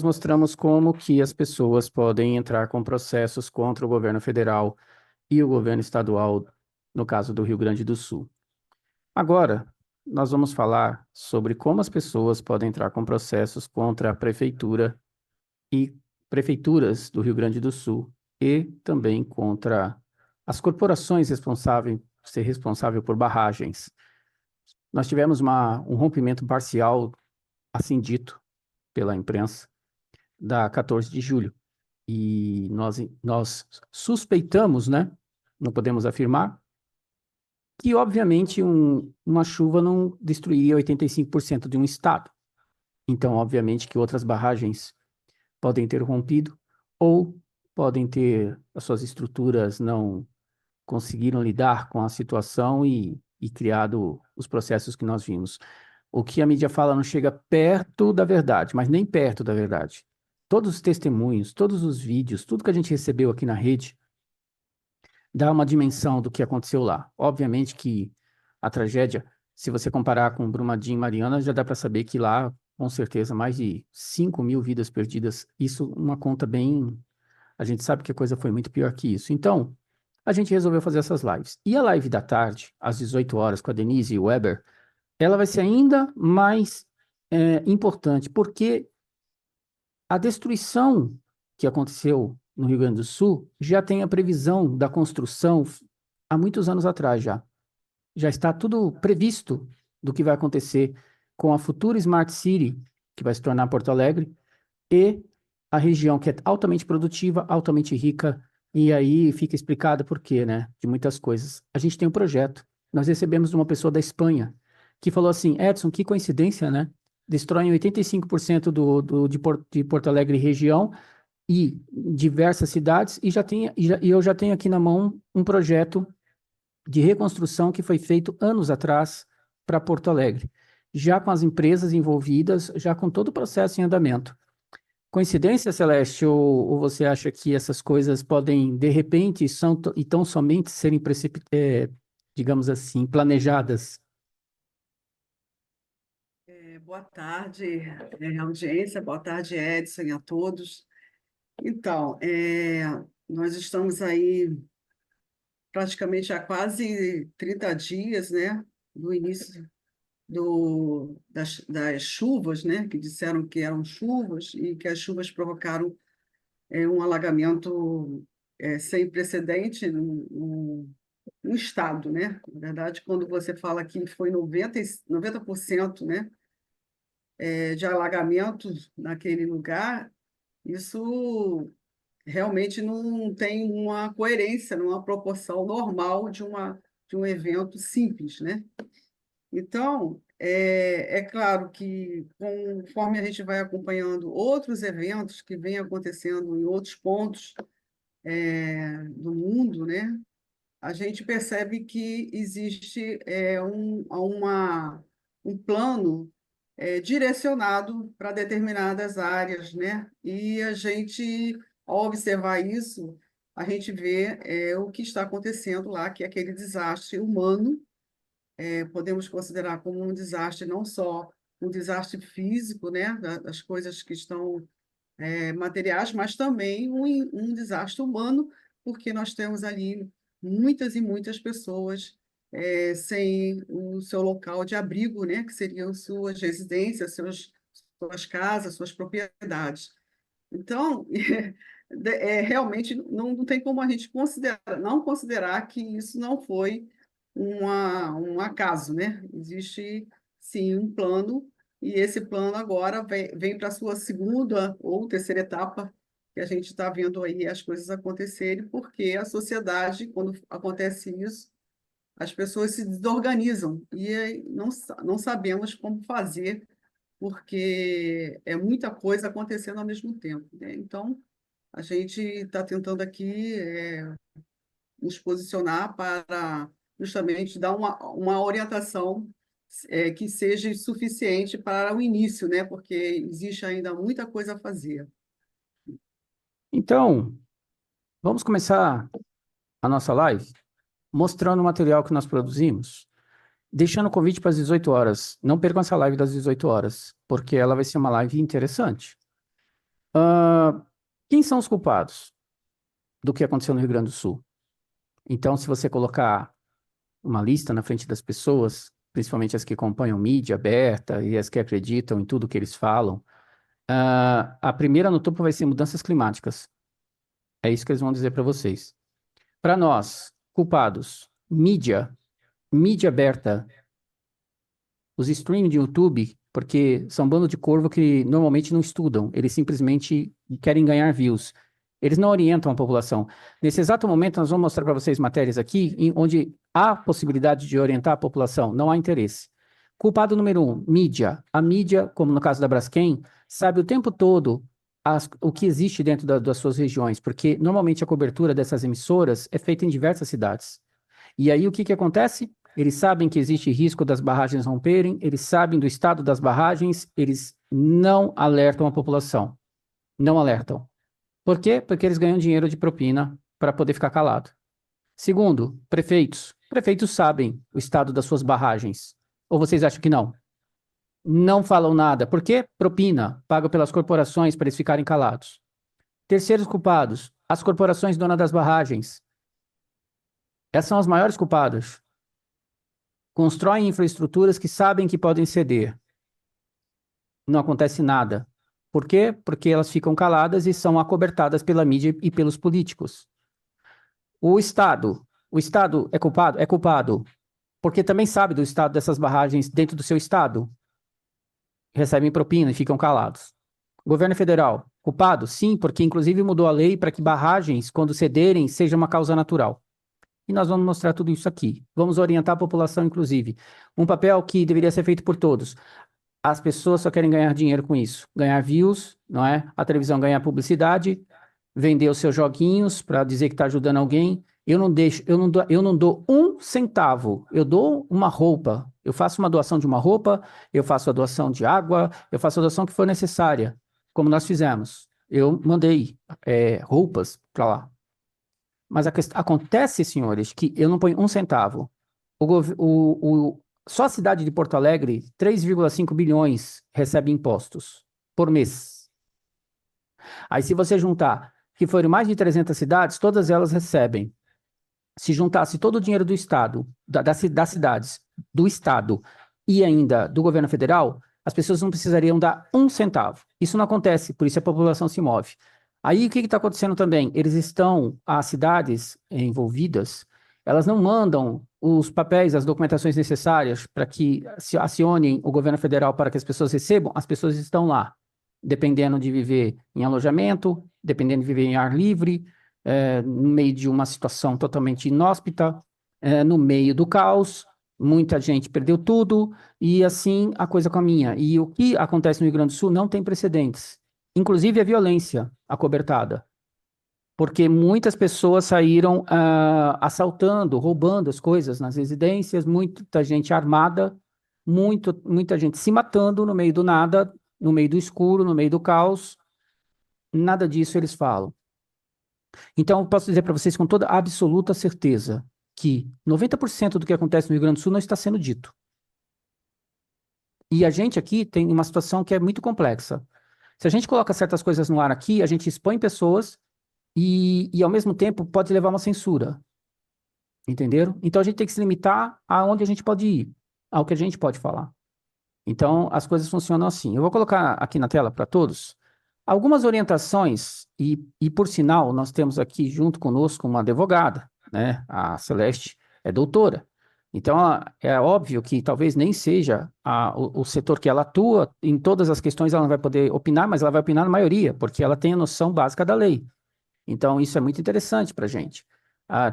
nós mostramos como que as pessoas podem entrar com processos contra o governo federal e o governo estadual, no caso do Rio Grande do Sul. Agora, nós vamos falar sobre como as pessoas podem entrar com processos contra a prefeitura e prefeituras do Rio Grande do Sul e também contra as corporações responsáveis, ser responsável por barragens. Nós tivemos um rompimento parcial, assim dito, pela imprensa, da 14 de julho. E nós suspeitamos, né? Não podemos afirmar, que obviamente uma chuva não destruiria 85% de um estado. Então, obviamente que outras barragens podem ter rompido ou podem ter as suas estruturas não conseguiram lidar com a situação e criado os processos que nós vimos. O que a mídia fala não chega perto da verdade, mas nem perto da verdade. Todos os testemunhos, todos os vídeos, tudo que a gente recebeu aqui na rede dá uma dimensão do que aconteceu lá. Obviamente que a tragédia, se você comparar com Brumadinho e Mariana, já dá para saber que lá, com certeza, mais de 5.000 vidas perdidas. Isso, uma conta bem... A gente sabe que a coisa foi muito pior que isso. Então, a gente resolveu fazer essas lives. E a live da tarde, às 18 horas, com a Denise e o Weber, ela vai ser ainda mais importante, porque a destruição que aconteceu no Rio Grande do Sul já tem a previsão da construção há muitos anos atrás já. Já está tudo previsto do que vai acontecer com a futura Smart City, que vai se tornar Porto Alegre, e a região que é altamente produtiva, altamente rica, e aí fica explicado por quê, né? De muitas coisas. A gente tem um projeto. Nós recebemos de uma pessoa da Espanha que falou assim, Edson, que coincidência, né? Destroem 85% de Porto Alegre região e diversas cidades, e eu já tenho aqui na mão um projeto de reconstrução que foi feito anos atrás para Porto Alegre, já com as empresas envolvidas, já com todo o processo em andamento. Coincidência, Celeste, ou você acha que essas coisas podem, de repente, e tão somente serem, digamos assim, planejadas? Boa tarde, audiência, boa tarde, Edson, e a todos. Então, nós estamos aí praticamente há quase 30 dias, né, do início das chuvas, né, que disseram que eram chuvas e que as chuvas provocaram um alagamento sem precedente no estado, né? Na verdade, quando você fala que foi 90%, né, de alagamento naquele lugar, isso realmente não tem uma coerência, numa proporção normal de um evento simples, né? Então, é claro que conforme a gente vai acompanhando outros eventos que vêm acontecendo em outros pontos do mundo, né? A gente percebe que existe um plano direcionado para determinadas áreas, né? E a gente, ao observar isso, a gente vê o que está acontecendo lá, que é aquele desastre humano. Podemos considerar como um desastre não só um desastre físico, né? Das coisas que estão materiais, mas também um desastre humano, porque nós temos ali muitas e muitas pessoas sem o seu local de abrigo, né, que seriam suas residências, suas casas, suas propriedades. Então, realmente não tem como a gente não considerar que isso não foi um acaso, né? Existe, sim, um plano, e esse plano agora vem para a sua segunda ou terceira etapa, que a gente está vendo aí as coisas acontecerem, porque a sociedade, quando acontece isso, as pessoas se desorganizam e aí não sabemos como fazer, porque é muita coisa acontecendo ao mesmo tempo, né? Então, a gente está tentando aqui nos posicionar para justamente dar uma orientação que seja suficiente para o início, né? Porque existe ainda muita coisa a fazer. Então, vamos começar a nossa live mostrando o material que nós produzimos, deixando o convite para as 18 horas. Não percam essa live das 18 horas, porque ela vai ser uma live interessante. Ah, quem são os culpados do que aconteceu no Rio Grande do Sul? Então, se você colocar uma lista na frente das pessoas, principalmente as que acompanham mídia aberta e as que acreditam em tudo que eles falam, a primeira no topo vai ser mudanças climáticas. É isso que eles vão dizer para vocês. Para nós, culpados, mídia aberta, os streams de YouTube, porque são bando de corvo que normalmente não estudam, eles simplesmente querem ganhar views. Eles não orientam a população. Nesse exato momento, nós vamos mostrar para vocês matérias aqui onde há possibilidade de orientar a população, não há interesse. Culpado número um, mídia. A mídia, como no caso da Braskem, sabe o tempo todo o que existe dentro das suas regiões, porque normalmente a cobertura dessas emissoras é feita em diversas cidades. E aí o que que acontece? Eles sabem que existe risco das barragens romperem, eles sabem do estado das barragens, eles não alertam a população. Não alertam. Por quê? Porque eles ganham dinheiro de propina para poder ficar calado. Segundo, prefeitos. Prefeitos sabem o estado das suas barragens. Ou vocês acham que não? Não falam nada. Por quê? Propina, paga pelas corporações para eles ficarem calados. Terceiros culpados, as corporações donas das barragens. Essas são as maiores culpadas. Constroem infraestruturas que sabem que podem ceder. Não acontece nada. Por quê? Porque elas ficam caladas e são acobertadas pela mídia e pelos políticos. O Estado é culpado? É culpado. Porque também sabe do estado dessas barragens dentro do seu estado. Recebem propina e ficam calados. Governo federal, culpado? Sim, porque inclusive mudou a lei para que barragens, quando cederem, seja uma causa natural. E nós vamos mostrar tudo isso aqui. Vamos orientar a população, inclusive. Um papel que deveria ser feito por todos. As pessoas só querem ganhar dinheiro com isso. Ganhar views, não é? A televisão ganhar publicidade, vender os seus joguinhos para dizer que está ajudando alguém. Eu não deixo, eu não dou um centavo. Eu dou uma roupa. Eu faço uma doação de uma roupa, eu faço a doação de água, eu faço a doação que for necessária, como nós fizemos. Eu mandei roupas para lá. Mas acontece, senhores, que eu não ponho um centavo. Só a cidade de Porto Alegre, 3,5 bilhões recebe impostos por mês. Aí, se você juntar que foram mais de 300 cidades, todas elas recebem. Se juntasse todo o dinheiro do Estado, das cidades, do Estado e ainda do governo federal, as pessoas não precisariam dar um centavo. Isso não acontece, por isso a população se move. Aí o que está acontecendo também? As cidades envolvidas, elas não mandam os papéis, as documentações necessárias para que se acionem o governo federal para que as pessoas recebam, as pessoas estão lá, dependendo de viver em alojamento, dependendo de viver em ar livre, no meio de uma situação totalmente inóspita, no meio do caos, muita gente perdeu tudo, e assim a coisa caminha. E o que acontece no Rio Grande do Sul não tem precedentes, inclusive a violência acobertada, porque muitas pessoas saíram assaltando, roubando as coisas nas residências, muita gente armada, muita gente se matando no meio do nada, no meio do escuro, no meio do caos. Nada disso eles falam. Então, eu posso dizer para vocês com toda absoluta certeza que 90% do que acontece no Rio Grande do Sul não está sendo dito. E a gente aqui tem uma situação que é muito complexa. Se a gente coloca certas coisas no ar aqui, a gente expõe pessoas e ao mesmo tempo, pode levar uma censura. Entenderam? Então, a gente tem que se limitar aonde a gente pode ir, ao que a gente pode falar. Então, as coisas funcionam assim. Eu vou colocar aqui na tela para todos algumas orientações, e por sinal, nós temos aqui junto conosco uma advogada, né? A Celeste é doutora. Então, é óbvio que talvez nem seja o setor que ela atua, em todas as questões ela não vai poder opinar, mas ela vai opinar na maioria, porque ela tem a noção básica da lei. Então, isso é muito interessante para a gente,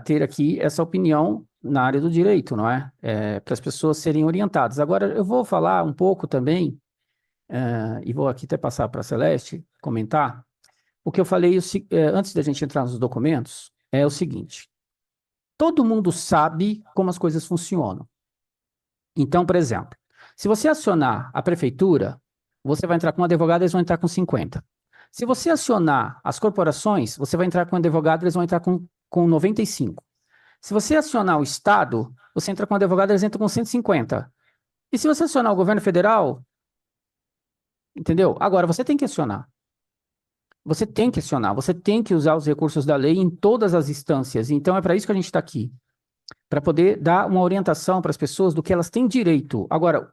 ter aqui essa opinião na área do direito, não é? Para as pessoas serem orientadas. Agora, eu vou falar um pouco também, e vou aqui até passar para a Celeste comentar. O que eu falei antes da gente entrar nos documentos é o seguinte: todo mundo sabe como as coisas funcionam. Então, por exemplo, se você acionar a prefeitura, você vai entrar com um advogado, eles vão entrar com 50. Se você acionar as corporações, você vai entrar com um advogado, eles vão entrar com 95. Se você acionar o Estado, você entra com um advogado, eles entram com 150. E se você acionar o governo federal, entendeu? Agora, você tem que acionar. você tem que acionar, você tem que usar os recursos da lei em todas as instâncias. Então, é para isso que a gente está aqui, para poder dar uma orientação para as pessoas do que elas têm direito. Agora,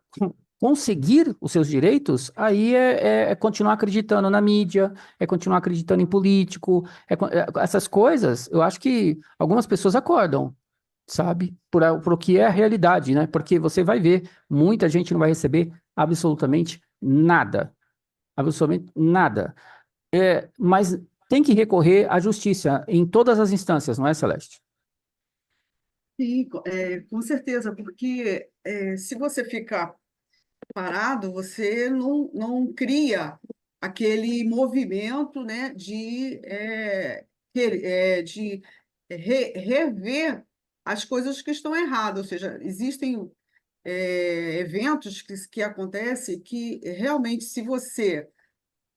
conseguir os seus direitos, aí é continuar acreditando na mídia, é continuar acreditando em político, essas coisas, eu acho que algumas pessoas acordam, sabe? Por o que é a realidade, né? Porque você vai ver, muita gente não vai receber absolutamente nada. Absolutamente nada. Mas tem que recorrer à justiça em todas as instâncias, não é, Celeste? Sim, com certeza, porque se você ficar parado, você não cria aquele movimento, né, de rever as coisas que estão erradas. Ou seja, existem eventos que acontecem que realmente, se você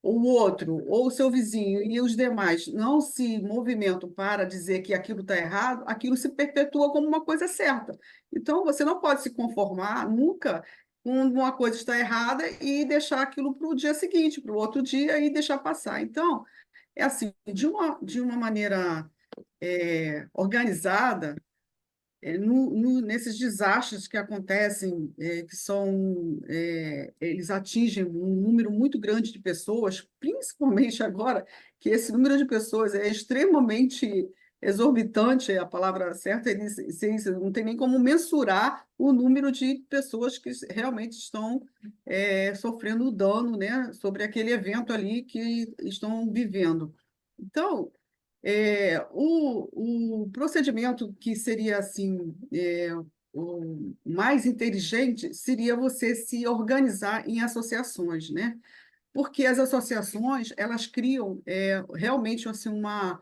o outro, ou o seu vizinho e os demais não se movimentam para dizer que aquilo está errado, aquilo se perpetua como uma coisa certa. Então, você não pode se conformar nunca com uma coisa está errada e deixar aquilo para o dia seguinte, para o outro dia e deixar passar. Então, é assim, de uma maneira organizada, nesses desastres que acontecem, eles atingem um número muito grande de pessoas, principalmente agora que esse número de pessoas é extremamente exorbitante, é a palavra certa, não tem nem como mensurar o número de pessoas que realmente estão sofrendo dano, né, sobre aquele evento ali que estão vivendo. Então, o procedimento que seria assim, o mais inteligente seria você se organizar em associações, né? Porque as associações elas criam realmente assim uma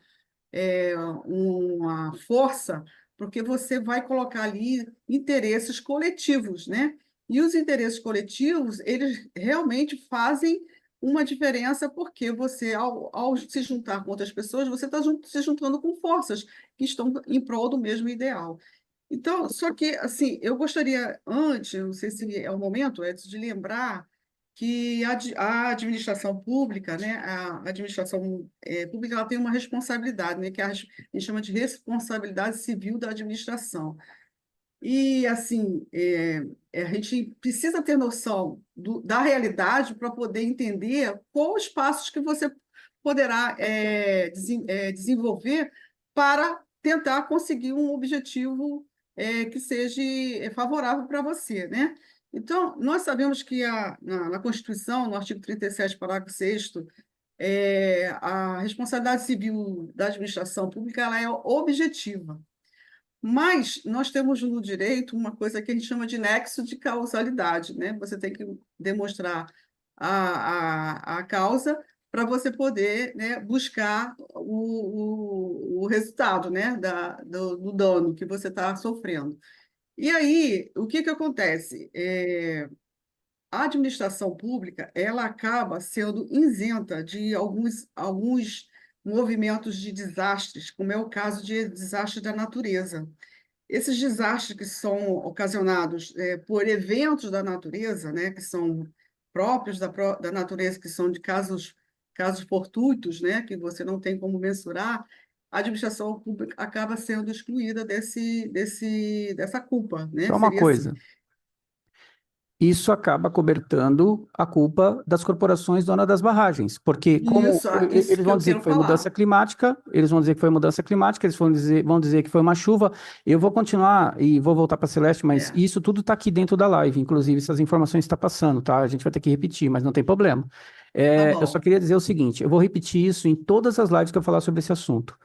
força, porque você vai colocar ali interesses coletivos, né? E os interesses coletivos, eles realmente fazem uma diferença, porque você, ao se juntar com outras pessoas, você está se juntando com forças que estão em prol do mesmo ideal. Então, só que, assim, eu gostaria, antes, não sei se é o momento, Edson, de lembrar que a administração pública, né, a administração pública, ela tem uma responsabilidade, né, que a gente chama de responsabilidade civil da administração. E, assim, a gente precisa ter noção da realidade para poder entender quais os passos que você poderá desenvolver para tentar conseguir um objetivo que seja favorável para você, né? Então, nós sabemos que na Constituição, no artigo 37, parágrafo 6º, a responsabilidade civil da administração pública ela é objetiva. Mas nós temos no direito uma coisa que a gente chama de nexo de causalidade, né? Você tem que demonstrar a causa para você poder, né, buscar o resultado, né, do dano que você está sofrendo. E aí, o que acontece? A administração pública ela acaba sendo isenta de alguns movimentos de desastres, como é o caso de desastres da natureza. Esses desastres que são ocasionados por eventos da natureza, né, que são próprios da natureza, que são de casos fortuitos, né, que você não tem como mensurar, a administração pública acaba sendo excluída dessa culpa, né? Só uma Seria assim. coisa. Isso acaba cobertando a culpa das corporações donas das barragens, porque como Isso eles que vão eu dizer que quero foi mudança falar. climática, eles vão dizer que foi mudança climática, eles vão dizer que foi uma chuva. Eu vou continuar e vou voltar para a Celeste, mas É, isso tudo está aqui dentro da live, inclusive essas informações estão passando, tá? A gente vai ter que repetir, mas não tem problema. tá Eu só bom. queria dizer o seguinte, eu vou repetir isso em todas as lives que eu falar sobre esse assunto.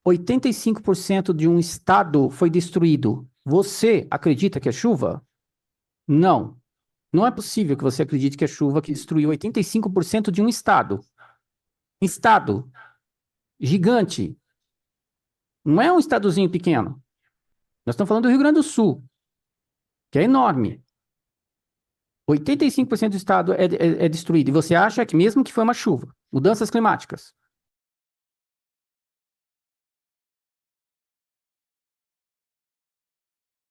85% de um estado foi destruído. Você acredita que é chuva? Não. Não é possível que você acredite que a chuva que destruiu 85% de um estado. Estado gigante. Não é um estadozinho pequeno. Nós estamos falando do Rio Grande do Sul, que é enorme. 85% do estado é destruído. E você acha que mesmo que foi uma chuva, mudanças climáticas,